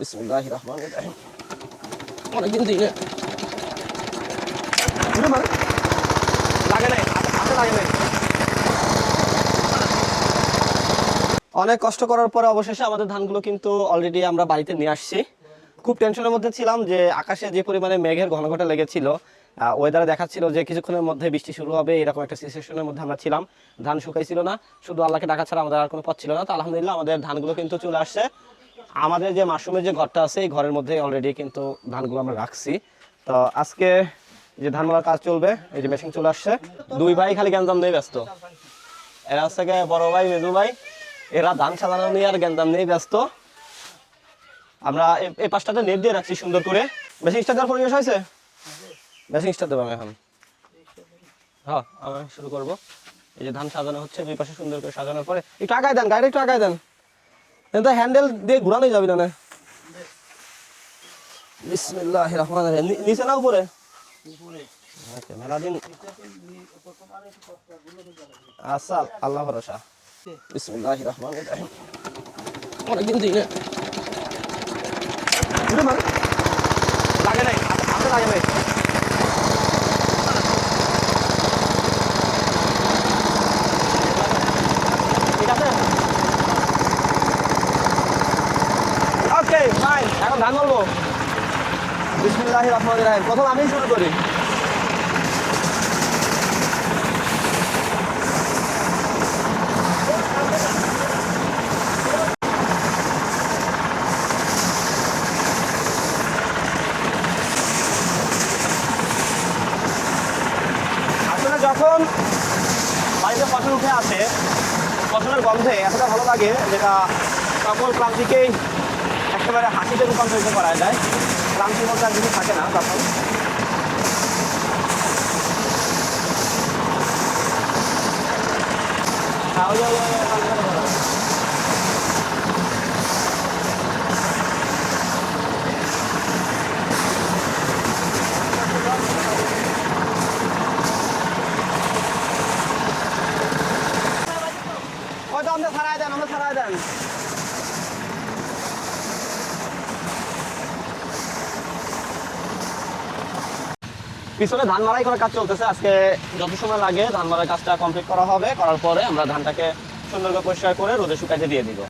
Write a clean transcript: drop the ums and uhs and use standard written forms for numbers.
বিসমিল্লাহির রহমানির রহিম। অনেকদিন দিনে লাগে নাই, হাতে লাগে নাই। অনেক কষ্ট করার পরে অবশেষে আমাদের ধানগুলো কিন্তু অলরেডি আমরা বাড়িতে নিয়ে আসছি। খুব টেনশনের মধ্যে ছিলাম যে আকাশে যে পরিমাণে মেঘের ঘন ঘটা লেগেছিল, ওয়েদারে দেখাচ্ছিল যে কিছুক্ষণের মধ্যে বৃষ্টি শুরু হবে, এরকম একটা সিচুয়েশনের মধ্যে আমরা ছিলাম। ধান শুকাইছিল না, শুধু আল্লাহকে ডাকা ছাড়া আমাদের আর কোনো পথ ছিল না। তো আলহামদুলিল্লাহ আমাদের ধানগুলো কিন্তু চলে আসছে। আমাদের যে মাশরুমের যে ঘরটা আছে এই ঘরের মধ্যে অলরেডি কিন্তু ধানগুলো আমরা রাখছি। তো আজকে যে ধান মারার কাজ চলবে, এই যে মেশিন চলে আসছে। দুই ভাই খালি গ্যাঞ্জাম নিয়ে ব্যস্ত, এরা হচ্ছে বড় ভাই মেজু ভাই, এরা ধান সাজানো নিয়ে আর গ্যাঞ্জাম নিয়ে ব্যস্ত। আমরা এই পাশটাতে নেট দিয়ে রাখছি সুন্দর করে। মেশিন স্টার্ট দেওয়ার পরিবেশ হয়েছে, মেশিন স্টার্ট দেবো আমি এখন। হ্যাঁ, আমি শুরু করবো। এই যে ধান সাজানো হচ্ছে, দুই পাশে সুন্দর করে সাজানোর পরে একটু আগায় দেন, গাড়ি একটু আগায় দেন, তো হ্যান্ডেল দিয়ে ঘুরানোই যাবে না। বিসমিল্লাহির রহমানির রহিম। নিচে না উপরে? ওকে, মেলাদিন আচ্ছা, আল্লাহ ভরসা। বিসমিল্লাহির রহমানির রহিম। অনেকদিন দিনে লাগে নাই, হাতে লাগে নাই। ঠিক আছে, ওকে ফাইন। এখন ধান বলবো। বিসমিল্লাহির রহমানির রহিম। প্রথম আমি শুরু করি। আসলে যখন বাড়িতে ফসল উঠে আসে, ফসলের গন্ধে এতটা ভালো লাগে যেটা সকল ক্লান্তিকেই একেবারে হাসিতে রূপান্তরিত করা যায়। ক্লান্তির মধ্যে আর কিছু থাকে না তখন। হয়তো আমরা ছাড়াই দেন, আমরা ছাড়াই দেন। পিছনে ধান মারাই করার কাজ চলতেছে। আজকে যত সময় লাগে ধান মারার কাজটা কমপ্লিট করা হবে, করার পরে আমরা ধানটাকে সুন্দর করে পরিষ্কার করে রোদে শুকাইতে দিয়ে দিব।